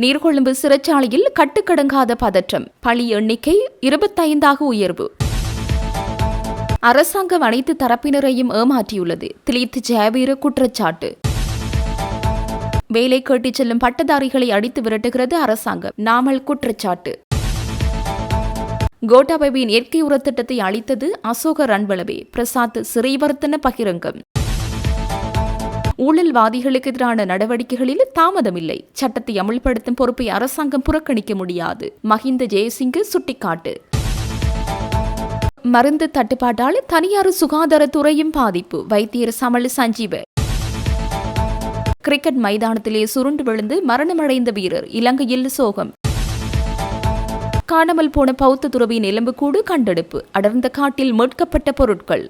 நீர்கொழும்பு சிறைச்சாலையில் கட்டுக்கடங்காத பதற்றம். பலி எண்ணிக்கை 25 உயர்வு. அரசாங்கம் அனைத்து தரப்பினரையும் ஏமாற்றியுள்ளது. திலீத் ஜெயவீர குற்றச்சாட்டு. வேலை கேட்டுச் செல்லும் பட்டதாரிகளை அடித்து விரட்டுகிறது அரசாங்கம். நாமல் குற்றச்சாட்டு. கோட்டாபயவின் இயற்கை உர திட்டத்தை அளித்தது அசோக ரன்வளவே. பிரசாத் சிறைவர்த்தன பகிரங்கம். ஊழல்வாதிகளுக்கு எதிரான நடவடிக்கைகளில் தாமதமில்லை. சட்டத்தை அமல்படுத்தும் பொறுப்பை அரசாங்கம் புறக்கணிக்க முடியாது. மஹிந்த ஜெயசிங்க சுட்டிக்காட்டு. மருந்து தட்டுப்பாட்டால் தனியார் சுகாதாரத்துறையும் பாதிப்பு. வைத்தியர் சமல் சஞ்சீவ. கிரிக்கெட் மைதானத்திலே சுருண்டு விழுந்து மரணமடைந்த வீரர். இலங்கையில் சோகம். காணாமல் போன பௌத்த துறவியின் எலும்புக்கூடு கண்டெடுப்பு. அடர்ந்த காட்டில் மீட்கப்பட்ட பொருட்கள்.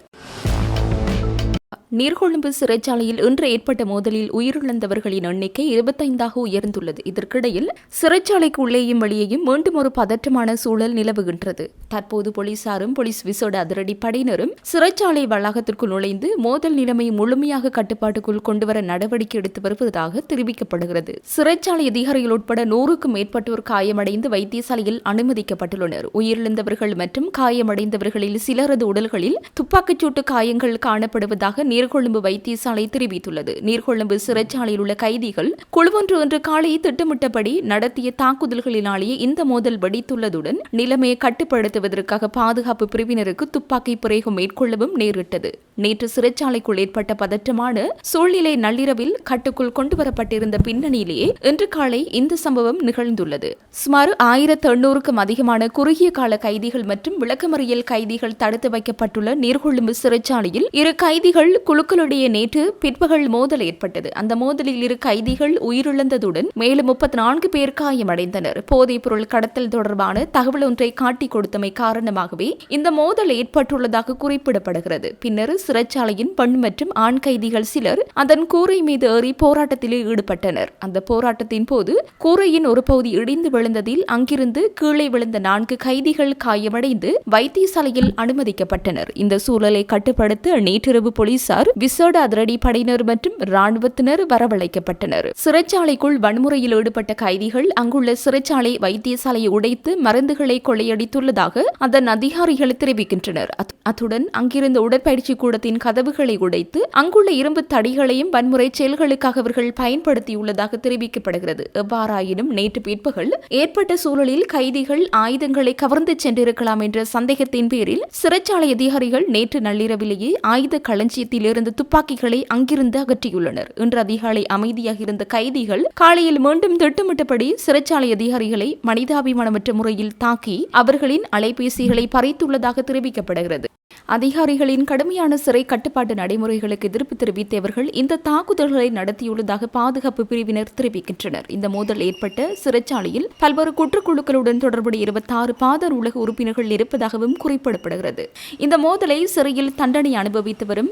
நீர்கொழும்பு சிறைச்சாலையில் இன்று ஏற்பட்ட மோதலில் உயிரிழந்தவர்களின் எண்ணிக்கை 25 உயர்ந்துள்ளது. இதற்கிடையில் சிறைச்சாலைக்கு உள்ளேயும் வெளியேயும் மீண்டும் ஒரு பதற்றமான சூழல் நிலவுகின்றது. தற்போது போலீசாரும் போலீஸ் விசேட அதிரடி படையினரும் சிறைச்சாலை வளாகத்திற்குள் நுழைந்து மோதல் நிலைமை முழுமையாக கட்டுப்பாட்டுக்குள் கொண்டுவர நடவடிக்கை எடுத்து வருவதாக தெரிவிக்கப்படுகிறது. சிறைச்சாலை அதிகாரிகள் உட்பட 100க்கும் மேற்பட்டோர் காயமடைந்து வைத்தியசாலையில் அனுமதிக்கப்பட்டுள்ளனர். உயிரிழந்தவர்கள் மற்றும் காயமடைந்தவர்களில் சிலரது உடல்களில் துப்பாக்கிச்சூட்டு காயங்கள் காணப்படுவதாக நீர்கொழும்பு வைத்தியசாலை தெரிவித்துள்ளது. நீர்கொழும்பு சிறைச்சாலையில் உள்ள கைதிகள் குழுவொன்று இன்று காலை திட்டமிட்டபடி நடத்திய தாக்குதல்களினாலேயே இந்த மோதல் வெடித்துள்ளதுடன் நிலைமையை கட்டுப்படுத்துவதற்காக பாதுகாப்பு பிரிவினருக்கு துப்பாக்கி பிரயோகம் மேற்கொள்ளவும் நேரிட்டது. நேற்று சிறைச்சாலைக்குள் ஏற்பட்ட பதற்றமான சூழ்நிலை நள்ளிரவில் கட்டுக்குள் கொண்டுவரப்பட்டிருந்த பின்னணியிலேயே இன்று காலை இந்த சம்பவம் நிகழ்ந்துள்ளது. சுமார் 1800க்கும் அதிகமான குறுகிய கால கைதிகள் மற்றும் விளக்கமறியல் கைதிகள் தடுத்து வைக்கப்பட்டுள்ள நீர்கொழும்பு சிறைச்சாலையில் இரு கைதிகள் குழுக்களிடையே நேற்று பிற்பகல் மோதல் ஏற்பட்டது. அந்த மோதலில் இரு கைதிகள் உயிரிழந்ததுடன் மேலும் 34 பேர் காயமடைந்தனர். போதைப் பொருள் கடத்தல் தொடர்பான தகவல் ஒன்றை காட்டிக் கொடுத்தமை காரணமாகவே இந்த மோதல் ஏற்பட்டுள்ளதாக குறிப்பிடப்படுகிறது. பின்னர் சிறைச்சாலையின் பெண் மற்றும் ஆண் கைதிகள் சிலர் அதன் கூரை மீது ஏறி போராட்டத்தில் ஈடுபட்டனர். அந்த போராட்டத்தின் போது கூரையின் ஒரு பகுதி இடிந்து விழுந்ததில் அங்கிருந்து கீழே விழுந்த 4 கைதிகள் காயமடைந்து வைத்தியசாலையில் அனுமதிக்கப்பட்டனர். இந்த சூழலை கட்டுப்படுத்த நேற்றிரவு போலீசார் விசேட அதிரடி படையினர் மற்றும் ராணுவத்தினர் வரவழைக்கப்பட்டனர். சிறைச்சாலைக்குள் வன்முறையில் ஈடுபட்ட கைதிகள் அங்குள்ள சிறைச்சாலை வைத்தியசாலையை உடைத்து மருந்துகளை கொள்ளையடித்துள்ளதாக அதன் அதிகாரிகள் தெரிவிக்கின்றனர். அத்துடன் அங்கிருந்த உடற்பயிற்சி கூடத்தின் கதவுகளை உடைத்து அங்குள்ள இரும்பு தடிகளையும் வன்முறை செயல்களுக்காக அவர்கள் பயன்படுத்தியுள்ளதாக தெரிவிக்கப்படுகிறது. எவ்வாறாயினும் நேற்று பிற்பகல் ஏற்பட்ட சூழலில் கைதிகள் ஆயுதங்களை கவர்ந்து சென்றிருக்கலாம் என்ற சந்தேகத்தின் பேரில் சிறைச்சாலை அதிகாரிகள் நேற்று நள்ளிரவிலேயே ஆயுத களஞ்சியத்தில் இருந்து துப்பாக்கிகளை அங்கிருந்து அகற்றியுள்ளனர். இன்று அதிகாலை அமைதியாக இருந்த கைதிகள் காலையில் மீண்டும் திட்டமிட்டபடி சிறைச்சாலை அதிகாரிகளை மனிதாபிமானமற்ற முறையில் தாக்கி அவர்களின் அலைபேசிகளை பறித்துள்ளதாக தெரிவிக்கப்படுகிறது. அதிகாரிகளின் கடுமையான சிறை கட்டுப்பாட்டு நடைமுறைகளுக்கு எதிர்ப்பு தெரிவித்த இவர்கள் இந்த தாக்குதல்களை நடத்தியுள்ளதாக பாதுகாப்பு பிரிவினர் தெரிவிக்கின்றனர். இந்த மோதல் ஏற்பட்ட சிறைச்சாலையில் பல்வேறு குற்றக்குழுக்களுடன் தொடர்புடைய 26 பாதர் உலக உறுப்பினர்கள் இருப்பதாகவும் குறிப்பிடப்படுகிறது. இந்த மோதலை சிறையில் தண்டனை அனுபவித்து வரும்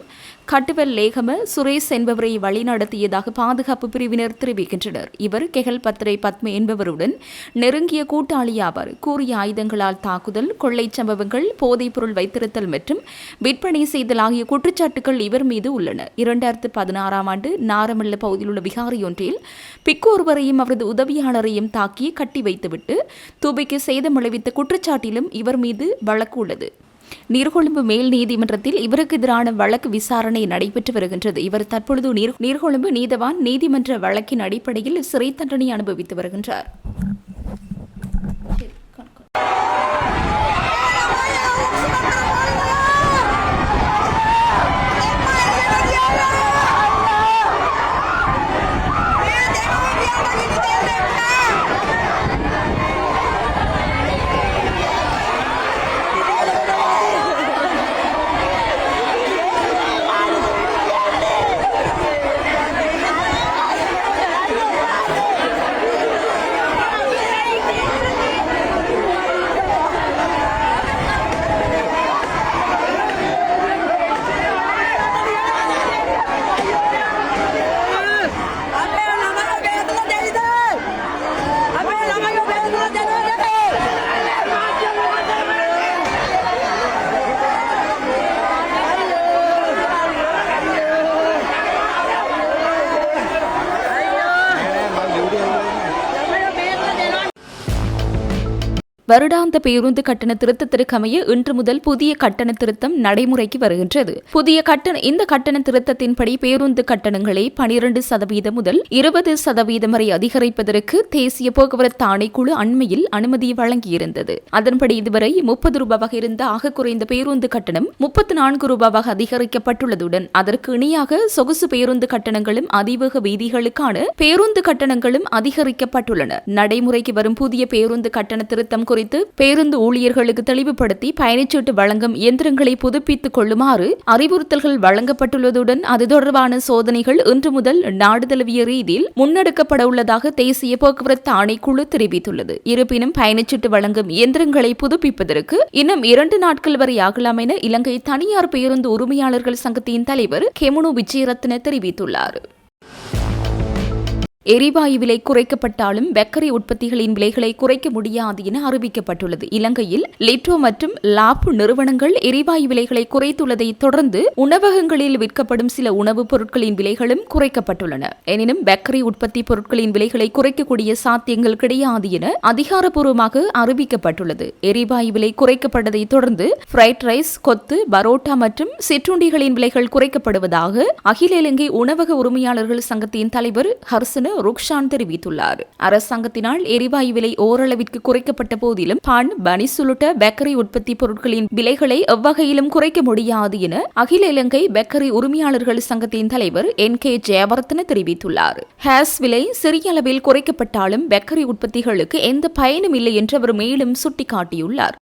கட்டுவல் லேகம சுரேஷ் என்பவரை வழிநடத்தியதாக பாதுகாப்பு பிரிவினர் தெரிவிக்கின்றனர். இவர் கெகல் பத்ரை பத்ம என்பவருடன் நெருங்கிய கூட்டாளி ஆவார். கூறிய ஆயுதங்களால் தாக்குதல், கொள்ளை சம்பவங்கள், போதைப் பொருள் வைத்திருத்தல் மற்றும் விற்பனை செய்தல் ஆகிய குற்றச்சாட்டுகள் இவர் மீது உள்ளன. 2016ஆம் ஆண்டு நாரமல்ல பகுதியில் உள்ள விகாரி ஒன்றில் பிக்கு ஒருவரையும் அவரது உதவியாளரையும் தாக்கி கட்டி வைத்துவிட்டு தூபிக்கு சேதம் விளைவித்த குற்றச்சாட்டிலும் இவர் மீது வழக்கு உள்ளது. நீர்கொழும்பு மேல் நீதிமன்றத்தில் இவருக்கு எதிரான வழக்கு விசாரணை நடைபெற்று வருகின்றது. இவர் தற்பொழுது நீர்கொழும்பு நீதவான் நீதிமன்ற வழக்கின் அடிப்படையில் சிறை தண்டனை அனுபவித்து வருகின்றார். வருடாந்த பேருந்து கட்டண திருத்தத்திற்கமைய இன்று முதல் புதிய கட்டண திருத்தம் நடைமுறைக்கு வருகின்றது. இந்த கட்டண திருத்தத்தின்படி பேருந்து கட்டணங்களை 12% முதல் 20% வரை அதிகரிப்பதற்கு தேசிய போக்குவரத்து ஆணைக்குழு அண்மையில் அனுமதி வழங்கியிருந்தது. அதன்படி இதுவரை 30 ரூபாவாக இருந்த ஆக குறைந்த பேருந்து கட்டணம் 34 ரூபாவாக அதிகரிக்கப்பட்டுள்ளதுடன் அதற்கு இணையாக சொகுசு பேருந்து கட்டணங்களும் அதிவேக வீதிகளுக்கான பேருந்து கட்டணங்களும் அதிகரிக்கப்பட்டுள்ளன. நடைமுறைக்கு வரும் புதிய பேருந்து கட்டண திருத்தம் குறித்து பேருந்து ஊழியர்களுக்கு தெளிவுபடுத்தி பயணச்சீட்டு வழங்கும் இயந்திரங்களை புதுப்பித்துக் கொள்ளுமாறு அறிவுறுத்தல்கள் வழங்கப்பட்டுள்ளதுடன் அது தொடர்பான சோதனைகள் இன்று முதல் நாடு தழுவிய ரீதியில் முன்னெடுக்கப்பட உள்ளதாக தேசிய போக்குவரத்து ஆணைக்குழு தெரிவித்துள்ளது. இருப்பினும் பயணச்சீட்டு வழங்கும் இயந்திரங்களை புதுப்பிப்பதற்கு இன்னும் 2 நாட்கள் வரை ஆகலாம் என இலங்கை தனியார் பேருந்து உரிமையாளர்கள் சங்கத்தின் தலைவர் கெமுனு விஜயரத்ன தெரிவித்துள்ளார். எரிவாயு விலை குறைக்கப்பட்டாலும் பேக்கரி உற்பத்திகளின் விலைகளை குறைக்க முடியாது என அறிவிக்கப்பட்டுள்ளது. இலங்கையில் லிட்டோ மற்றும் லாப் நிறுவனங்கள் எரிவாயு விலைகளை குறைத்துள்ளதை தொடர்ந்து உணவகங்களில் விற்கப்படும் சில உணவுப் பொருட்களின் விலைகளும் குறைக்கப்பட்டுள்ளன. எனினும் பேக்கரி உற்பத்தி பொருட்களின் விலைகளை குறைக்கக்கூடிய சாத்தியங்கள் கிடையாது என அதிகாரப்பூர்வமாக அறிவிக்கப்பட்டுள்ளது. எரிவாயு விலை குறைக்கப்பட்டதை தொடர்ந்து ஃப்ரைட் ரைஸ், கொத்து, பரோட்டா மற்றும் சிற்றுண்டிகளின் விலைகள் குறைக்கப்படுவதாக அகில இலங்கை உணவக உரிமையாளர்கள் சங்கத்தின் தலைவர் ஹர்சன ருக்ஷான் தெரிவித்துள்ளார். அரசாங்கத்தினால் எரிவாயு விலை ஓரளவிற்கு குறைக்கப்பட்ட போதிலும் பான், பனிஸ் உள்ளிட்ட பேக்கரி உற்பத்தி பொருட்களின் விலைகளை எவ்வகையிலும் குறைக்க முடியாது என அகில இலங்கை பேக்கரி உரிமையாளர்கள் சங்கத்தின் தலைவர் NK ஜெயவர்தன தெரிவித்துள்ளார். ஹேஸ் விலை சிறிய அளவில் குறைக்கப்பட்டாலும் பேக்கரி உற்பத்திகளுக்கு எந்த பயனும் இல்லை என்று அவர் மேலும் சுட்டிக்காட்டியுள்ளார்.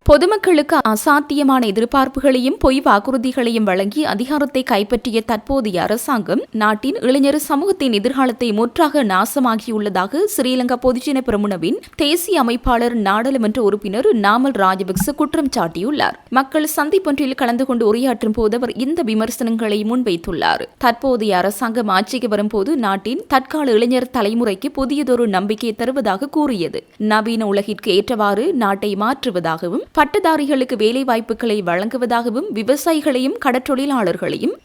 பொதுமக்களுக்கு அசாத்தியமான எதிர்பார்ப்புகளையும் பொய் வாக்குறுதிகளையும் வழங்கி அதிகாரத்தை கைப்பற்றிய தற்போதைய அரசாங்கம் நாட்டின் இளைஞர் சமூகத்தின் எதிர்காலத்தை முற்றாக நாசமாகியுள்ளதாக ஸ்ரீலங்கா பொதுஜன பெரமுனவின் தேசிய அமைப்பாளர் நாடாளுமன்ற உறுப்பினர் நாமல் ராஜபக்ச குற்றம் சாட்டியுள்ளார். மக்கள் சந்திப்பொன்றில் கலந்து கொண்டு உரையாற்றும் போது அவர் இந்த விமர்சனங்களை முன்வைத்துள்ளார். தற்போதைய அரசாங்கம் ஆட்சிக்கு வரும்போது நாட்டின் தற்கால இளைஞர் தலைமுறைக்கு புதியதொரு நம்பிக்கையை தருவதாக கூறியது. நவீன உலகிற்கு ஏற்றவாறு நாட்டை மாற்றுவதாகவும் பட்டதாரிகளுக்கு வேலை வாய்ப்புகளை வழங்குவதாகவும் விவசாயிகளையும்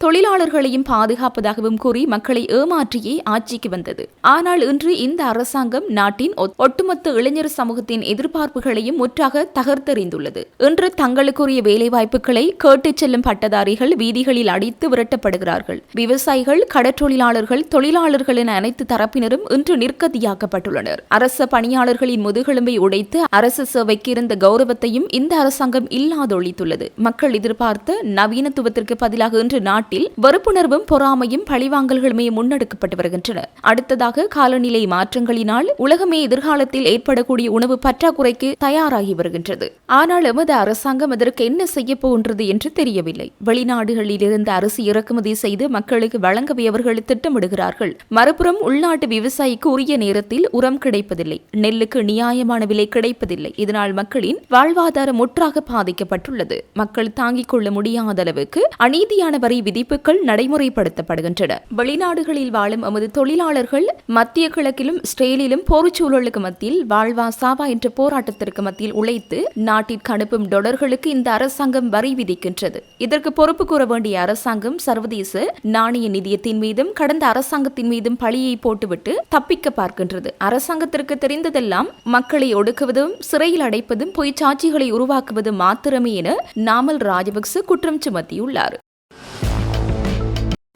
தொழிலாளர்களையும் பாதுகாப்பதாகவும் கூறி மக்களை ஏமாற்றியே ஆட்சிக்கு வந்தது. ஆனால் இன்று இந்த அரசாங்கம் நாட்டின் ஒட்டுமொத்த இளைஞர் சமூகத்தின் எதிர்பார்ப்புகளையும் முற்றாக தகர்த்தெறிந்துள்ளது. இன்று தங்களுக்குரிய வேலை வாய்ப்புகளை கேட்டுச் செல்லும் பட்டதாரிகள் வீதிகளில் அடித்து விரட்டப்படுகிறார்கள். விவசாயிகள், கடற்றொழிலாளர்கள், தொழிலாளர்கள் என அனைத்து தரப்பினரும் இன்று நிர்கதியாக்கப்பட்டுள்ளனர். அரச பணியாளர்களின் முதுகெலும்பை உடைத்து அரசு சேவைக்கு இருந்த கௌரவத்தையும் இந்த அரசாங்கம் இல்லாதொழித்துள்ளது. மக்கள் எதிர்பார்த்த நவீனத்துவத்திற்கு பதிலாக இன்று நாட்டில் வெறுப்புணர்வும் பொறாமையும் பழிவாங்கல்களுமே முன்னெடுக்கப்பட்டு வருகின்றன. அடுத்ததாக காலநிலை மாற்றங்களினால் உலகமே எதிர்காலத்தில் ஏற்படக்கூடிய உணவு பற்றாக்குறைக்கு தயாராகி வருகின்றது. ஆனால் எமது அரசாங்கம் அதற்கு என்ன செய்ய போகின்றது என்று தெரியவில்லை. வெளிநாடுகளில் இருந்து அரிசி இறக்குமதி செய்து மக்களுக்கு வழங்கவே அவர்கள் திட்டமிடுகிறார்கள். மறுபுறம் உள்நாட்டு விவசாயிக்கு உரிய நேரத்தில் உரம் கிடைப்பதில்லை, நெல்லுக்கு நியாயமான விலை கிடைப்பதில்லை. இதனால் மக்களின் வாழ்வாதாரம் முற்றாக பாதிக்கப்பட்டுள்ளது. மக்கள் தாங்கிக் கொள்ள முடியாத அளவுக்கு அநீதியான வரி விதிப்புகள் நடைமுறைப்படுத்தப்படுகின்றன. வெளிநாடுகளில் வாழும் எமது தொழிலாளர்கள் மத்திய கிழக்கிலும் இஸ்ரேலிலும் போர்ச்சூழலுக்கு மத்தியில் வாழ்வா சாவா என்ற போராட்டத்திற்கு மத்தியில் உழைத்து நாட்டிற்கு அனுப்பும் டொலர்களுக்கு இந்த அரசாங்கம் வரி விதிக்கின்றது. இதற்கு பொறுப்பு கூற வேண்டிய அரசாங்கம் சர்வதேச நாணய நிதியத்தின் மீதும் கடந்த அரசாங்கத்தின் மீதும் பழியை போட்டுவிட்டு தப்பிக்க பார்க்கின்றது. அரசாங்கத்திற்கு தெரிந்ததெல்லாம் மக்களை ஒடுக்குவதும் சிறையில் அடைப்பதும் பொய் சாட்சிகளை உருவாக்குவது மாத்திரமே என நாமல் ராஜபக்ச குற்றம் சுமத்தியுள்ளார்.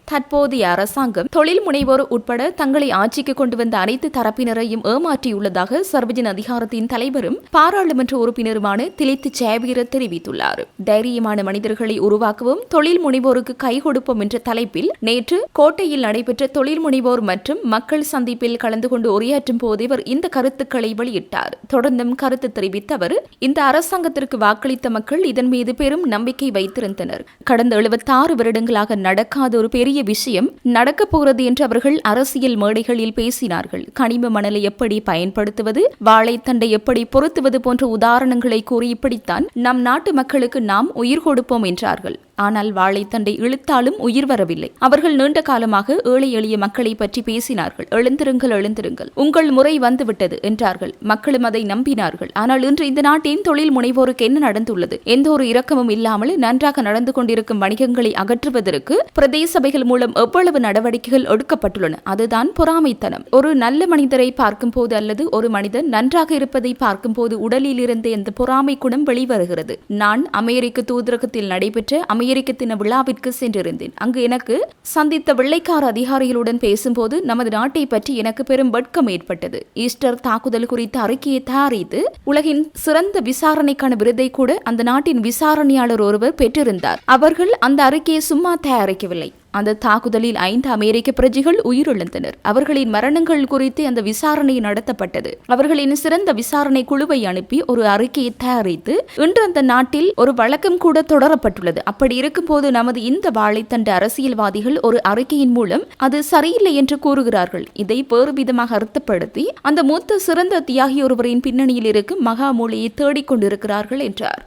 தற்போதைய அரசாங்கம் தொழில் முனைவோர் உட்பட தங்களை ஆட்சிக்கு கொண்டு வந்த அனைத்து தரப்பினரையும் ஏமாற்றியுள்ளதாக சர்வஜன அதிகாரத்தின் தலைவரும் பாராளுமன்ற உறுப்பினருமான திலித் ஜெயவீர தெரிவித்துள்ளார். தைரியமான மனிதர்களை உருவாக்கவும் தொழில் முனைவோருக்கு கை கொடுப்போம் என்ற தலைப்பில் நேற்று கோட்டையில் நடைபெற்ற தொழில் முனைவோர் மற்றும் மக்கள் சந்திப்பில் கலந்து கொண்டு உரையாற்றும் போது இவர் இந்த கருத்துக்களை வெளியிட்டார். தொடர்ந்தும் கருத்து தெரிவித்த அவர், இந்த அரசாங்கத்திற்கு வாக்களித்த மக்கள் இதன் மீது பெரும் நம்பிக்கை வைத்திருந்தனர். கடந்த 76 வருடங்களாக நடக்காத ஒரு பெரிய விஷயம் நடக்கப் போகிறது என்று அவர்கள் அரசியல் மேடைகளில் பேசினார்கள். கனிம மணலை எப்படி பயன்படுத்துவது, வாழைத்தண்டை எப்படி பொருத்துவது போன்ற உதாரணங்களை கூறி இப்படித்தான் நம் நாட்டு மக்களுக்கு நாம் உயிர் கொடுப்போம் என்றார்கள். ஆனால் வாழைத்தண்டை இழுத்தாலும் உயிர் வரவில்லை. அவர்கள் நீண்ட காலமாக ஏழை எளிய மக்களை பற்றி பேசினார்கள். எழுந்திருங்கள், எழுந்திருங்கள், உங்கள் முறை வந்துவிட்டது என்றார்கள். மக்களும் அதை நம்பினார்கள். ஆனால் இன்று இந்த நாட்டின் தொழில் முனைவோருக்கு என்ன நடந்துள்ளது? எந்த ஒரு இரக்கமும் இல்லாமல் நன்றாக நடந்து கொண்டிருக்கும் வணிகங்களை அகற்றுவதற்கு பிரதேச சபைகள் மூலம் எவ்வளவு நடவடிக்கைகள் எடுக்கப்பட்டுள்ளன. அதுதான் பொறாமைத்தனம். ஒரு நல்ல மனிதரை பார்க்கும் போது அல்லது ஒரு மனிதன் நன்றாக இருப்பதை பார்க்கும் போது உடலில் இருந்து இந்த பொறாமை குணம் வெளிவருகிறது. நான் அமெரிக்க தூதரகத்தில் நடைபெற்ற அமெரிக்க தின விழாவிற்கு சென்றிருந்தேன். அங்கு எனக்கு சந்தித்த வெள்ளைக்கார அதிகாரிகளுடன் பேசும்போது நமது நாட்டை பற்றி எனக்கு பெரும் வெட்கம் ஏற்பட்டது. ஈஸ்டர் தாக்குதல் குறித்த அறிக்கையை தயாரித்து உலகின் சிறந்த விசாரணைக்கான விருதை கூட அந்த நாட்டின் விசாரணையாளர் ஒருவர் பெற்றிருந்தார். அவர்கள் அந்த அறிக்கையை சும்மா தயாரிக்கவில்லை. அந்த தாக்குதலில் 5 அமெரிக்க பிரஜைகள் உயிரிழந்தனர். அவர்களின் மரணங்கள் குறித்து அந்த விசாரணை நடத்தப்பட்டது. அவர்களின் சிறந்த விசாரணை குழுவை அனுப்பி ஒரு அறிக்கையை தயாரித்து இன்று அந்த நாட்டில் ஒரு வழக்கம் கூட தொடரப்பட்டுள்ளது. அப்படி இருக்கும்போது நமது இந்த வாழைத்தண்டு அரசியல்வாதிகள் ஒரு அறிக்கையின் மூலம் அது சரியில்லை என்று கூறுகிறார்கள். இதை வேறு விதமாக அர்த்தப்படுத்தி அந்த மூத்த சிறந்த தியாகி ஒருவரின் பின்னணியில் இருக்கும் மகா மூளையை தேடிக்கொண்டிருக்கிறார்கள் என்றார்.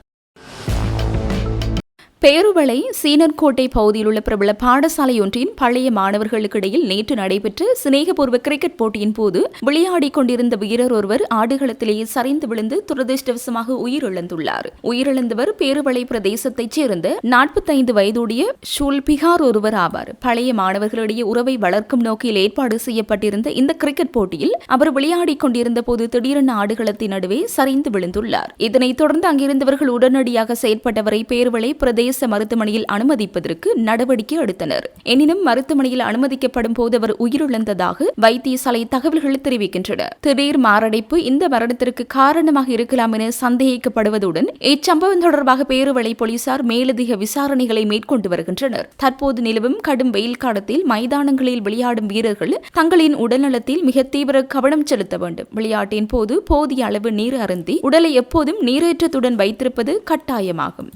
பேருவளை சீனர்கோட்டை பகுதியில் உள்ள பிரபல பாடசாலை ஒன்றின் பழைய மாணவர்களுக்கிடையில் நேற்று நடைபெற்ற சிநேகபூர்வ கிரிக்கெட் போட்டியின் போது விளையாடிக் கொண்டிருந்த வீரர் ஒருவர் ஆடுகளத்திலேயே சரிந்து விழுந்து துரதிருஷ்டவசமாக உயிரிழந்துள்ளார். உயிரிழந்தவர் பேருவளை பிரதேசத்தைச் சேர்ந்த 45 வயதுடைய ஷூல்பிகார் ஒருவர் ஆவார். பழைய மாணவர்களிடையே உறவை வளர்க்கும் நோக்கில் ஏற்பாடு செய்யப்பட்டிருந்த இந்த கிரிக்கெட் போட்டியில் அவர் விளையாடிக் கொண்டிருந்த போது திடீரென ஆடுகளத்தின் நடுவே சரிந்து விழுந்துள்ளார். இதனைத் தொடர்ந்து அங்கிருந்தவர்கள் உடனடியாக செயற்பட்டவரை பேருவளை பிரதேச மருத்துவமனையில் அனுமதிப்பதற்கு நடவடிக்கை எடுத்தனர். எனினும் மருத்துவமனையில் அனுமதிக்கப்படும் போது அவர் உயிரிழந்ததாக வைத்தியசாலை தகவல்கள் தெரிவிக்கின்றன. திடீர் மாரடைப்பு இந்த மரணத்திற்கு காரணமாக இருக்கலாம் என சந்தேகிக்கப்படுவதுடன் இச்சம்பவம் தொடர்பாக பேருவளை போலீசார் மேலதிக விசாரணைகளை மேற்கொண்டு வருகின்றனர். தற்போது நிலவும் கடும் வெயில் காலத்தில் மைதானங்களில் விளையாடும் வீரர்கள் தங்களின் உடல்நலத்தில் மிக தீவிர கவனம் செலுத்த வேண்டும். விளையாட்டின் போது போதிய அளவு நீர் அருந்தி உடலை எப்போதும் நீரேற்றத்துடன் வைத்திருப்பது கட்டாயமாகும்.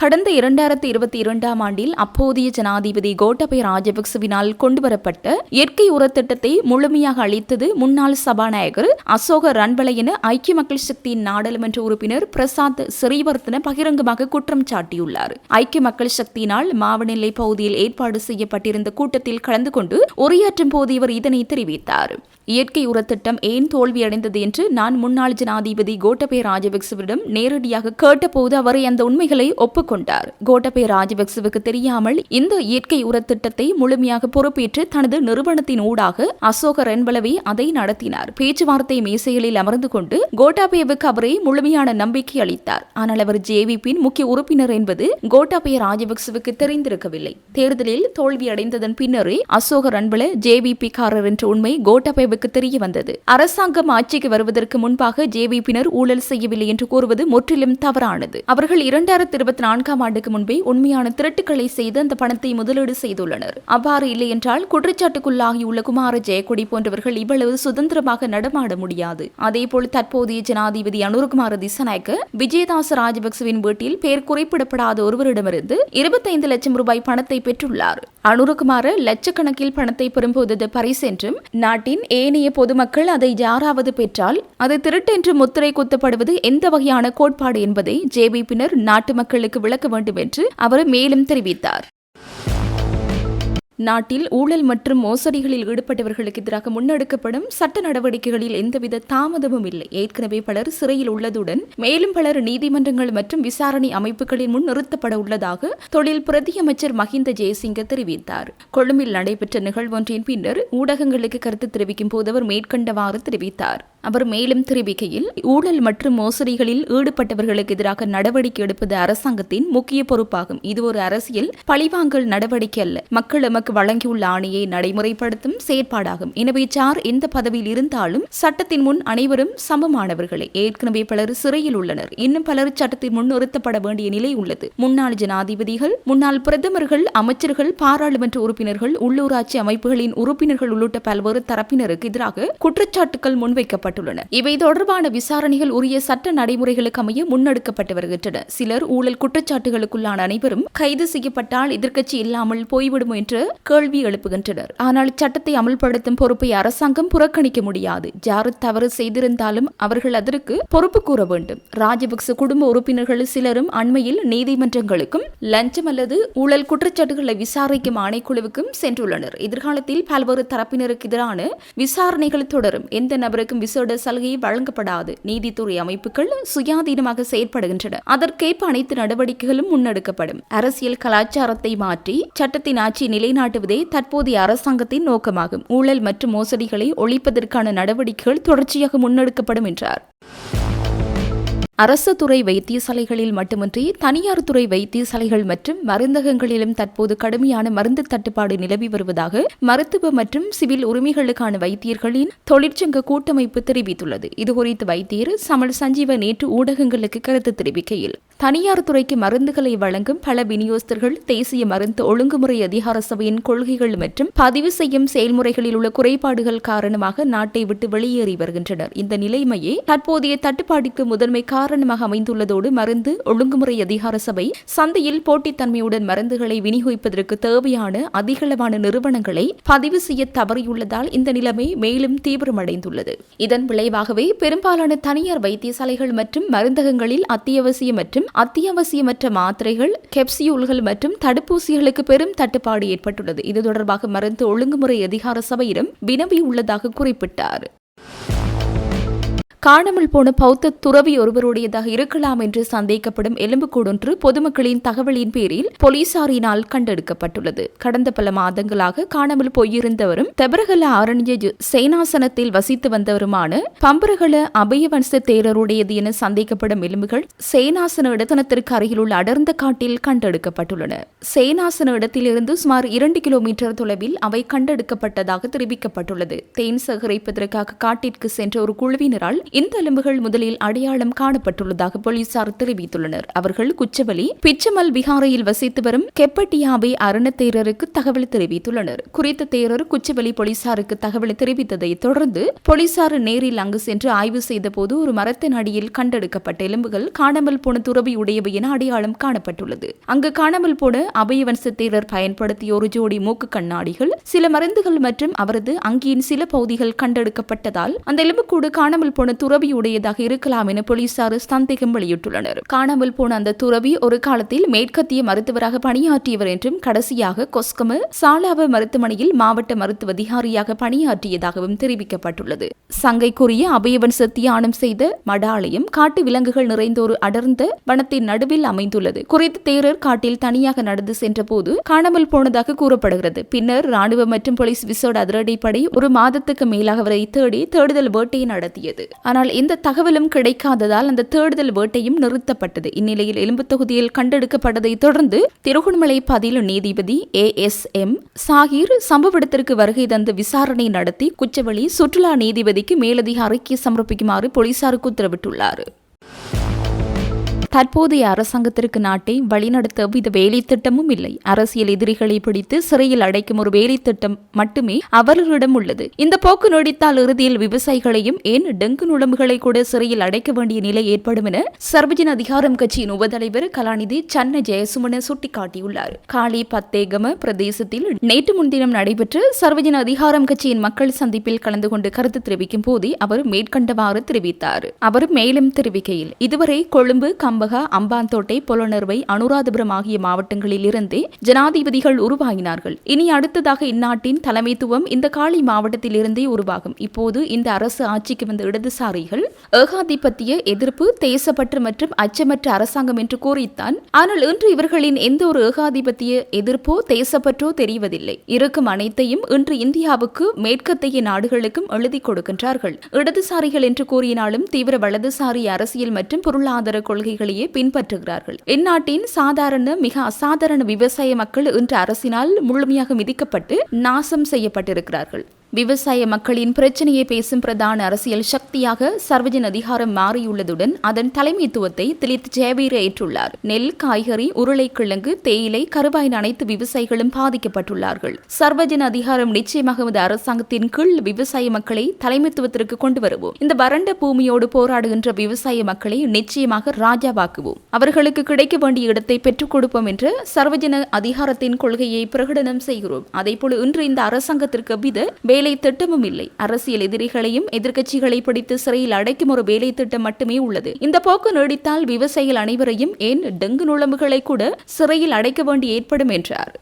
கடந்த 2022ஆம் ஆண்டில் அப்போதைய ஜனாதிபதி கோட்டபய ராஜபக்சவினால் கொண்டுவரப்பட்ட இயற்கை உரத்திட்டத்தை முழுமையாக அளித்தது முன்னாள் சபாநாயகர் அசோக ரன்பல என ஐக்கிய மக்கள் சக்தியின் நாடாளுமன்ற உறுப்பினர் பிரசாத் ஸ்ரீவர்தன பகிரங்கமாக குற்றம் சாட்டியுள்ளார். ஐக்கிய மக்கள் சக்தியினால் மாவனெல்லை பகுதியில் ஏற்பாடு செய்யப்பட்டிருந்த கூட்டத்தில் கலந்து கொண்டு உரையாற்றும் போது இவர் இதனை தெரிவித்தார். இயற்கை உரத்திட்டம் ஏன் தோல்வியடைந்தது என்று நான் முன்னாள் ஜனாதிபதி கோட்டபய ராஜபக்சவிடம் நேரடியாக கேட்டபோது அவரை அந்த உண்மைகளை ஒப்புக்கொண்டார். கோட்டபய ராஜபக்சவுக்கு தெரியாமல் இந்த இயற்கை உரத்திட்டத்தை முழுமையாக பொறுப்பேற்று தனது நிறுவனத்தின் ஊடாக அசோக ரன்பலவே அதை நடத்தினார். பேச்சுவார்த்தை மேசைகளில் அமர்ந்து கொண்டு கோட்டாபயவுக்கு அவரை முழுமையான நம்பிக்கை அளித்தார். ஆனால் அவர் ஜேவிபியின் முக்கிய உறுப்பினர் என்பது கோட்டாபய ராஜபக்சவுக்கு தெரிந்திருக்கவில்லை. தேர்தலில் தோல்வியடைந்ததன் பின்னரே அசோக ரன்பல ஜேவிபி காரர் என்ற உண்மை கோட்டாபய தெரிய வந்தது. அரசாங்கம் ஆட்சிக்கு வருவதற்கு முன்பாக ஜேவிபியினர் ஊழல் செய்யவில்லை என்று கூறுவது முற்றிலும் தவறானது. அவர்கள் 2024ஆம் ஆண்டுக்கு முன்பே உண்மையான திருட்டுக்களை செய்து அந்த பணத்தை முதலீடு செய்துள்ளனர். அவ்வாறு இல்லை என்றால் குற்றச்சாட்டுக்குள்ளாகியுள்ள குமார ஜெயக்கொடி போன்றவர்கள் இவ்வளவு சுதந்திரமாக நடமாட முடியாது. அதேபோல் தற்போதைய ஜனாதிபதி அனுரகுமார திசாநாயக்க விஜயதாச ராஜபக்சவின் வீட்டில் பெயர் குறிப்பிடப்படாத ஒருவரிடமிருந்து 25 லட்சம் ரூபாய் பணத்தை பெற்றுள்ளார். அனுரகுமார லட்சக்கணக்கில் பணத்தை பெறும்போது பரிசென்றும் நாட்டின் ஏனைய பொதுமக்கள் அதை யாராவது பெற்றால் அது திருட்டென்று முத்திரை குத்தப்படுவது எந்த வகையான கோட்பாடு என்பதை ஜேவிபியினர் நாட்டு மக்களுக்கு விளக்க வேண்டும் என்று அவர் மேலும் தெரிவித்தார். நாட்டில் ஊழல் மற்றும் மோசடிகளில் ஈடுபட்டவர்களுக்கு எதிராக முன்னெடுக்கப்படும் சட்ட நடவடிக்கைகளில் எந்தவித தாமதமும் இல்லை. ஏற்கனவே பலர் சிறையில் உள்ளதுடன் மேலும் பலர் நீதிமன்றங்கள் மற்றும் விசாரணை அமைப்புகளின் முன் நிறுத்தப்பட உள்ளதாக தொழில் பிரதி அமைச்சர் மஹிந்த ஜெயசிங்க தெரிவித்தார். கொழும்பில் நடைபெற்ற நிகழ்வொன்றின் பின்னர் ஊடகங்களுக்கு கருத்து தெரிவிக்கும் போது அவர் மேற்கண்டவாறு தெரிவித்தார். அவர் மேலும் தெரிவிக்கையில் ஊழல் மற்றும் மோசடிகளில் ஈடுபட்டவர்களுக்கு எதிராக நடவடிக்கை எடுப்பது அரசாங்கத்தின் முக்கிய பொறுப்பாகும். இது ஒரு அரசியல் பழிவாங்கல் நடவடிக்கை அல்ல, மக்கள் எமக்கு வழங்கியுள்ள ஆணையை நடைமுறைப்படுத்தும் செயற்பாடாகும். எனவே யார் எந்த பதவியில் இருந்தாலும் சட்டத்தின் முன் அனைவரும் சமமானவர்களே. ஏற்கனவே பலர் சிறையில் உள்ளனர், இன்னும் பலர் சட்டத்தின் முன் நிறுத்தப்பட வேண்டிய நிலை உள்ளது. முன்னாள் ஜனாதிபதிகள், முன்னாள் பிரதமர்கள், அமைச்சர்கள், பாராளுமன்ற உறுப்பினர்கள், உள்ளூராட்சி அமைப்புகளின் உறுப்பினர்கள் உள்ளிட்ட பல்வேறு தரப்பினருக்கு எதிராக குற்றச்சாட்டுகள் முன்வைக்கப்பட்டன. செய்யப்பட்டுள்ளன. இவை தொடர்பான விசாரணைகள் உரிய சட்ட நடைமுறைகளுக்கு அமைய முன்னெடுக்கப்பட்டு வருகின்றன. சிலர் ஊழல் குற்றச்சாட்டுகளுக்குள்ளான அனைவரும் கைது செய்யப்பட்டால் எதிர்க்கட்சி இல்லாமல் போய்விடும் என்று கேள்வி எழுப்புகின்றனர். ஆனால் சட்டத்தை அமல்படுத்தும் பொறுப்பை அரசாங்கம் புறக்கணிக்க முடியாது. யார் தவறு செய்திருந்தாலும் அவர்கள் அதற்கு பொறுப்பு கூற வேண்டும். ராஜபக்ச குடும்ப உறுப்பினர்கள் சிலரும் அண்மையில் நீதிமன்றங்களுக்கும் லஞ்சம் அல்லது ஊழல் குற்றச்சாட்டுகளை விசாரிக்கும் ஆணைக்குழுவுக்கும் சென்றுள்ளனர். எதிர்காலத்தில் பல்வேறு தரப்பினருக்கு எதிரான விசாரணைகள் தொடரும். எந்த நபருக்கும் விசேட சலுகை வழங்கப்படாது. நீதித்துறை அமைப்புகள் சுயாதீனமாக செயற்படுகின்றன. அதற்கேற்ப அனைத்து நடவடிக்கைகளும் முன்னெடுக்கப்படும். அரசியல் கலாச்சாரத்தை மாற்றி சட்டத்தின் ஆட்சி நிலைநாட்டுவதே தற்போதைய அரசாங்கத்தின் நோக்கமாகும். ஊழல் மற்றும் மோசடிகளை ஒழிப்பதற்கான நடவடிக்கைகள் தொடர்ச்சியாக முன்னெடுக்கப்படும் என்றார். அரசு துறை வைத்தியசாலைகளில் மட்டுமின்றி தனியார் துறை வைத்தியசாலைகள் மற்றும் மருந்தகங்களிலும் தற்போது கடுமையான மருந்து தட்டுப்பாடு நிலவி வருவதாக மருத்துவ மற்றும் சிவில் உரிமைகளுக்கான வைத்தியர்களின் தொழிற்சங்க கூட்டமைப்பு தெரிவித்துள்ளது. இதுகுறித்து வைத்தியர் சமல் சஞ்சீவ நேற்று ஊடகங்களுக்கு கருத்து தெரிவிக்கையில், தனியார் துறைக்கு மருந்துகளை வழங்கும் பல விநியோகஸ்தர்கள் தேசிய மருந்து ஒழுங்குமுறை அதிகார சபையின் கொள்கைகள் மற்றும் பதிவு செய்யும் செயல்முறைகளில் உள்ள குறைபாடுகள் காரணமாக நாட்டை விட்டு வெளியேறி வருகின்றனர். இந்த நிலைமையே தற்போதைய தட்டுப்பாட்டுக்கு முதன்மை காரணமாக அமைந்துள்ளதோடு மருந்து ஒழுங்குமுறை அதிகார சபை சந்தையில் போட்டித்தன்மையுடன் மருந்துகளை விநியோகிப்பதற்கு தேவையான அதிகளவான நிறுவனங்களை பதிவு செய்ய தவறியுள்ளதால் இந்த நிலைமை மேலும் தீவிரமடைந்துள்ளது. இதன் விளைவாகவே பெரும்பாலான தனியார் வைத்தியசாலைகள் மற்றும் மருந்தகங்களில் அத்தியாவசிய மற்றும் அத்தியாவசியமற்ற மாத்திரைகள், கேப்சியூல்கள் மற்றும் தடுப்பூசிகளுக்கு பெரும் தட்டுப்பாடு ஏற்பட்டுள்ளது. இது தொடர்பாக மருந்து ஒழுங்குமுறை அதிகார சபையிடம் வினவியுள்ளதாக குறிப்பிட்டார். காணாமல் போன பௌத்த துறவி ஒருவருடையதாக இருக்கலாம் என்று சந்தேகப்படும் எலும்புக்கூடொன்று பொதுமக்களின் தகவலின் பேரில் போலீசாரினால் கண்டெடுக்கப்பட்டுள்ளது. கடந்த பல மாதங்களாக காணாமல் போயிருந்தவரும் தெபரகல ஆரண்ய சேனாசனத்தில் வசித்து வந்தவருமான பம்பரகல அபயவன்ச தேரருடையது என சந்தேகப்படும் எலும்புகள் சேனாசன இடத்தினத்திற்கு அருகில் உள்ள அடர்ந்த காட்டில் கண்டெடுக்கப்பட்டுள்ளன. சேனாசன இடத்திலிருந்து சுமார் 2 கிலோமீட்டர் தொலைவில் அவை கண்டெடுக்கப்பட்டதாக தெரிவிக்கப்பட்டுள்ளது. தேன் சேகரிப்பதற்காக காட்டிற்கு சென்ற ஒரு குழுவினரால் இந்த எலும்புகள் முதலில் அடையாளம் காணப்பட்டுள்ளதாக போலீசார் தெரிவித்துள்ளனர். அவர்கள் குச்சவெளி பிச்சமல் விகாரையில் வசித்து வரும் கெப்பட்டியாபை அரண தேரருக்கு தகவல் தெரிவித்துள்ளனர். குறித்த தேரர் குச்சவெளி போலீசாருக்கு தகவல் தெரிவித்ததை தொடர்ந்து போலீசார் நேரில் அங்கு சென்று ஆய்வு செய்த போது ஒரு மரத்தின் அடியில் கண்டெடுக்கப்பட்ட எலும்புகள் காணாமல் போன துறவி உடையவை என அடையாளம் காணப்பட்டுள்ளது. அங்கு காணாமல் போன அபயவன்ச தேரர் பயன்படுத்திய ஒரு ஜோடி மூக்கு கண்ணாடிகள், சில மருந்துகள் மற்றும் அவரது அங்கியின் சில பகுதிகள் கண்டெடுக்கப்பட்டதால் அந்த எலும்புக்கூடு காணாமல் போன துறவியுடையதாக இருக்கலாம் என போலீசார் சந்தேகம் வெளியிட்டுள்ளனர். காணாமல் போன அந்த துறவி ஒரு காலத்தில் மேற்கத்திய மருத்துவராக பணியாற்றியவர் என்றும் கடைசியாக கொஸ்கம சாலாவ மருத்துவமனையில் மாவட்ட மருத்துவ அதிகாரியாக பணியாற்றியதாகவும் தெரிவிக்கப்பட்டுள்ளது. சங்கைக்குரிய அபயவன்ச தியானம் செய்த மடாலயம் காட்டு விலங்குகள் நிறைந்த ஒரு அடர்ந்த வனத்தின் நடுவில் அமைந்துள்ளது. குறித்த தேரர் காட்டில் தனியாக நடந்து சென்ற போது காணாமல் போனதாக கூறப்படுகிறது. பின்னர் ராணுவ மற்றும் போலீஸ் விசேட அதிரடிப்படை ஒரு மாதத்துக்கு மேலாக அவரை தேடி தேடுதல் வேட்டையை நடத்தியது. ஆனால் இந்த தகவலும் கிடைக்காததால் அந்த தேடுதல் வேட்டையும் நிறுத்தப்பட்டது. இந்நிலையில் எலும்பு தொகுதியில் கண்டெடுக்கப்பட்டதை தொடர்ந்து திருகோணமலை பதில் நீதிபதி ASM சாகிர் சம்பவ இடத்திற்கு வருகை தந்து விசாரணை நடத்தி குச்சவெளி சுற்றுலா நீதிபதிக்கு மேலதிக அறிக்கை சமர்ப்பிக்குமாறு போலீசாருக்கு உத்தரவிட்டுள்ளார். தற்போதைய அரசாங்கத்திற்கு நாட்டை வழிநடத்த எவ்வித வேலை திட்டமும் இல்லை. அரசியல் எதிரிகளை பிடித்து சிறையில் அடைக்கும் ஒரு வேலை திட்டம் மட்டுமே அவர்களிடம் உள்ளது. இந்த போக்கு நீடித்தால் இறுதியில் விவசாயிகளையும் ஏன் டெங்கு நுழம்புகளை கூட சிறையில் அடைக்க வேண்டிய நிலை ஏற்படும் என சர்வஜன அதிகாரம் கட்சியின் உபதலைவர் கலாநிதி சன்ன ஜெயசுமன சுட்டிக்காட்டியுள்ளார். காலி பத்தேகம பிரதேசத்தில் நேற்று முன்தினம் நடைபெற்ற சர்வஜன அதிகாரம் கட்சியின் மக்கள் சந்திப்பில் கலந்து கொண்டு கருத்து தெரிவிக்கும் போதே அவர் மேற்கண்டவாறு தெரிவித்தார். அவர் மேலும் தெரிவிக்கையில், இதுவரை கொழும்பு, கம்பகா, அம்பாந்தோட்டை, பொலனறுவை, அனுராதபுரம் ஆகிய மாவட்டங்களில் இருந்தே ஜனாதிபதிகள் உருவாகினார்கள். இனி அடுத்ததாக இந்நாட்டின் தலைமைத்துவம் இந்த காலி மாவட்டத்தில் இருந்தே உருவாகும். இப்போது இந்த அரசு ஆட்சிக்கு வந்த இடதுசாரிகள் ஏகாதிபத்திய எதிர்ப்பு, தேசப்பற்று மற்றும் அச்சமற்ற அரசாங்கம் என்று கூறித்தான். ஆனால் இன்று இவர்களின் எந்த ஒரு ஏகாதிபத்திய எதிர்ப்போ தேசப்பற்றோ தெரிவதில்லை. இருக்கும் அனைத்தையும் இன்று இந்தியாவுக்கு மேற்கத்திய நாடுகளுக்கும் எழுதி கொடுக்கின்றார்கள். இடதுசாரிகள் என்று கூறினாலும் தீவிர வலதுசாரி அரசியல் மற்றும் பொருளாதார கொள்கைகளை பின்பற்றுகிறார்கள். இந்நாட்டின் சாதாரண மிக அசாதாரண விவசாய மக்கள் இன்று அரசினால் முழுமையாக மிதிக்கப்பட்டு நாசம் செய்யப்பட்டிருக்கிறார்கள். விவசாய மக்களின் பிரச்சனையை பேசும் பிரதான அரசியல் சக்தியாக சர்வஜன அதிகாரம் மாறியுள்ளதுடன் அதன் தலைமைத்துவத்தை திலித் ஜெயவீர ஏற்றுள்ளார். நெல், காய்கறி, உருளைக்கிழங்கு, தேயிலை, கருவாயின் அனைத்து விவசாயிகளும் பாதிக்கப்பட்டுள்ளார்கள். சர்வஜன அதிகாரம் நிச்சயமாக அரசாங்கத்தின் கீழ் விவசாய மக்களை தலைமைத்துவத்திற்கு கொண்டு வருவோம். இந்த வறண்ட பூமியோடு போராடுகின்ற விவசாய மக்களை நிச்சயமாக ராஜாவாக்குவோம். அவர்களுக்கு கிடைக்க வேண்டிய இடத்தை பெற்றுக் கொடுப்போம் என்ற சர்வஜன அதிகாரத்தின் கொள்கையை பிரகடனம் செய்கிறோம். அதேபோல இன்று இந்த அரசாங்கத்திற்கு வித வேலை திட்டமும் இல்லை. அரசியல் எதிரிகளையும் எதிர்க்கட்சிகளை பிடித்து சிறையில் அடைக்கும் ஒரு வேலை திட்டம் மட்டுமே உள்ளது. இந்த போக்கு நீடித்தால் விவசாயிகள் அனைவரையும் ஏன் டெங்கு நுழம்புகளை கூட சிறையில் அடைக்க வேண்டி ஏற்படும் என்றார்.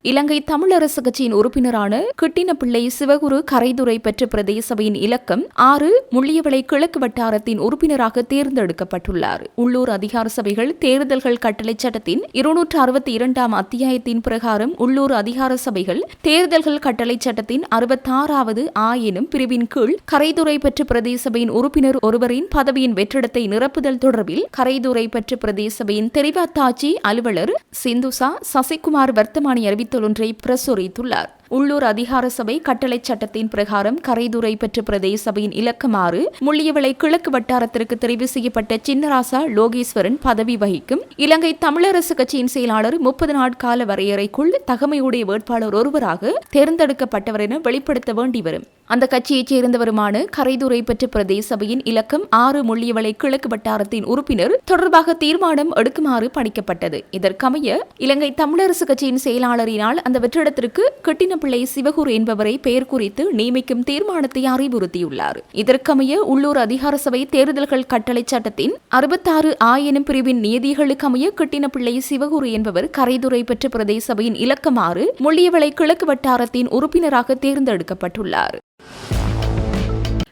இலங்கை தமிழரசு கட்சியின் உறுப்பினரான கிட்டினப்பிள்ளை சிவகுரு கரைதுறை பெற்ற பிரதேச சபையின் இலக்கம் 6 முள்ளியவளை கிழக்கு வட்டாரத்தின் உறுப்பினராக தேர்ந்தெடுக்கப்பட்டுள்ளார். உள்ளூர் அதிகார சபைகள் தேர்தல்கள் கட்டளை சட்டத்தின் 262 அத்தியாயத்தின் பிரகாரம் உள்ளூர் அதிகார சபைகள் தேர்தல்கள் கட்டளை சட்டத்தின் 66வது எனும் பிரிவின் கீழ் கரைதுறை பெற்ற பிரதேச சபையின் உறுப்பினர் ஒருவரின் பதவியின் வெற்றிடத்தை நிரப்புதல் தொடர்பில் கரைதுறை பெற்ற பிரதேச சபையின் தெரிவாத்தாட்சி அலுவலர் சிந்துசா சசிகுமார் வர்த்தமானி அறிவித்த ஒன்றை பிரசுரித்துள்ளார். உள்ளூர் அதிகார சபை கட்டளை சட்டத்தின் பிரகாரம் கரைதுறை பெற்ற பிரதேச சபையின் இலக்கம் 6 முள்ளியவளை கிழக்கு வட்டாரத்திற்கு தெரிவு செய்யப்பட்ட சின்னராசா லோகேஸ்வரன் பதவி வகிக்கும். இலங்கை தமிழரசு கட்சியின் செயலாளர் 30 நாட்கால வரையறைக்குள் தகமையுடைய வேட்பாளர் ஒருவராக தேர்ந்தெடுக்கப்பட்டவர் என வெளிப்படுத்த வேண்டி வரும். அந்த கட்சியைச் சேர்ந்தவருமான கரைதுறை பெற்ற பிரதேச சபையின் இலக்கம் 6 முள்ளியவளை கிழக்கு வட்டாரத்தின் உறுப்பினர் தொடர்பாக தீர்மானம் எடுக்குமாறு பணிக்கப்பட்டது. இதற்கமைய இலங்கை தமிழரசு கட்சியின் செயலாளரினால் அந்த வெற்றிடத்திற்கு கிட்டினப்பிள்ளை சிவகுரு என்பவரை பெயர் குறித்து நியமிக்கும் தீர்மானத்தை அறிவுறுத்தியுள்ளார். இதற்கமைய உள்ளூர் அதிகார சபை தேர்தல்கள் கட்டளை சட்டத்தின் 66 எனும் பிரிவின் நியதிகளுக்கமைய கிட்டினப்பிள்ளை சிவகுரு என்பவர் கரைதுறை பெற்ற பிரதேச சபையின் இலக்கம் 6 முள்ளியவளை கிழக்கு வட்டாரத்தின் உறுப்பினராக தேர்ந்தெடுக்கப்பட்டுள்ளார்.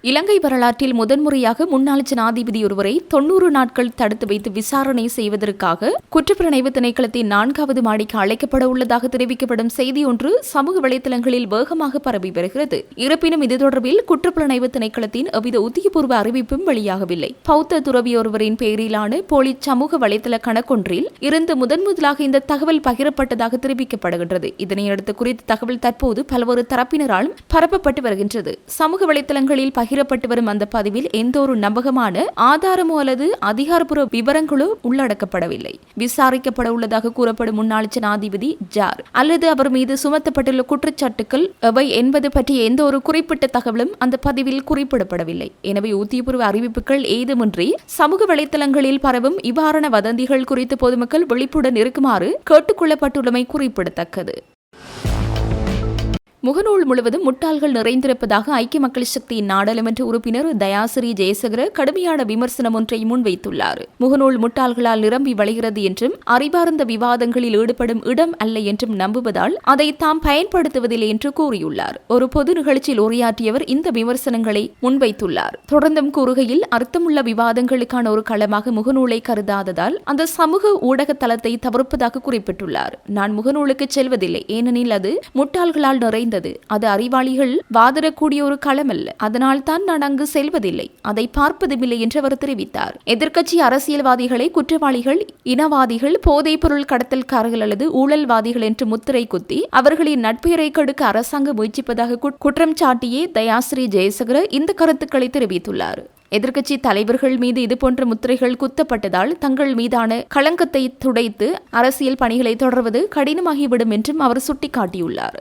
இலங்கை வரலாற்றில் முதன்முறையாக முன்னாள் ஜனாதிபதி ஒருவரை 90 நாட்கள் தடுத்து வைத்து விசாரணை செய்வதற்காக குற்றப்புலனாய்வு திணைக்களத்தின் 4வது மாடிக்கு அழைக்கப்பட உள்ளதாக தெரிவிக்கப்படும் செய்தி ஒன்று சமூக வலைதளங்களில் வேகமாக பரவி வருகிறது. இருப்பினும் இது தொடர்பில் குற்றப்புலனாய்வு திணைக்களத்தின் எவ்வித உத்தியபூர்வ அறிவிப்பும் வெளியாகவில்லை. பௌத்த துறவி ஒருவரின் பெயரிலான போலி சமூக வலைதள கணக்கொன்றில் இருந்து முதலாக இந்த தகவல் பகிரப்பட்டதாக தெரிவிக்கப்படுகின்றது. இதனையடுத்து குறித்த தகவல் தற்போது பல்வேறு தரப்பினரால் பரப்பப்பட்டு வருகின்றது. சமூக வலைதளங்களில் பகிரப்பட்டு வரும் அந்த பதிவில் எந்த ஒரு நம்பகமான ஆதாரமோ அல்லது அதிகாரப்பூர்வ விவரங்களோ உள்ளடக்கப்படவில்லை. விசாரிக்கப்பட உள்ளதாக கூறப்படும் முன்னாள் ஜனாதிபதி ஜார் அல்லது அவர் மீது சுமத்தப்பட்டுள்ள குற்றச்சாட்டுகள் எவை என்பது பற்றிய எந்த ஒரு குறிப்பிட்ட தகவலும் அந்த பதிவில் குறிப்பிடப்படவில்லை. எனவே உத்தியபூர்வ அறிவிப்புகள் ஏதுமின்றி சமூக வலைதளங்களில் பரவும் இவ்வாறான வதந்திகள் குறித்து பொதுமக்கள் விழிப்புடன் இருக்குமாறு கேட்டுக் கொள்ளப்பட்டுள்ளமை குறிப்பிடத்தக்கது. முகநூல் முழுவதும் முட்டாள்கள் நிறைந்திருப்பதாக ஐக்கிய மக்கள் சக்தியின் நாடாளுமன்ற உறுப்பினர் தயாசிறி ஜெயசேகர கடுமையான விமர்சனம் ஒன்றை முன்வைத்துள்ளார். முகநூல் முட்டாள்களால் நிரம்பி வழிகிறது என்றும் அறிவார்ந்த விவாதங்களில் ஈடுபடும் இடம் அல்ல என்றும் நம்புவதால் அதை தாம் பயன்படுத்துவதில்லை என்று கூறியுள்ளார். ஒரு பொது நிகழ்ச்சியில் உரையாற்றியவர் இந்த விமர்சனங்களை முன்வைத்துள்ளார். தொடர்ந்தும் கூறுகையில் அர்த்தமுள்ள விவாதங்களுக்கான ஒரு களமாக முகநூலை கருதாததால் அந்த சமூக ஊடக தளத்தை தவிர்ப்பதாக குறிப்பிட்டுள்ளார். நான் முகநூலுக்கு செல்வதில்லை, ஏனெனில் அது முட்டாள்களால் நிறைந்த அது அறிவாளிகள் வாதிடக்கூடிய ஒரு களம் அல்ல. அதனால் தான் நான் அங்கு செல்வதில்லை, அதை பார்ப்பதுமில்லை என்று அவர் தெரிவித்தார். எதிர்க்கட்சி அரசியல்வாதிகளை குற்றவாளிகள், இனவாதிகள், போதைப் பொருள் கடத்தல்காரர்கள் அல்லது ஊழல்வாதிகள் என்று முத்திரை குத்தி அவர்களின் நட்பெயரை கெடுக்க அரசாங்கம் முயற்சிப்பதாக குற்றம் சாட்டியே தயாசிறி ஜெயசேகர இந்த கருத்துக்களை தெரிவித்துள்ளார். எதிர்க்கட்சி தலைவர்கள் மீது இதுபோன்ற முத்திரைகள் குத்தப்பட்டதால் தங்கள் மீதான களங்கத்தை துடைத்து அரசியல் பணிகளை தொடர்வது கடினமாகிவிடும் என்றும் அவர் சுட்டிக்காட்டியுள்ளார்.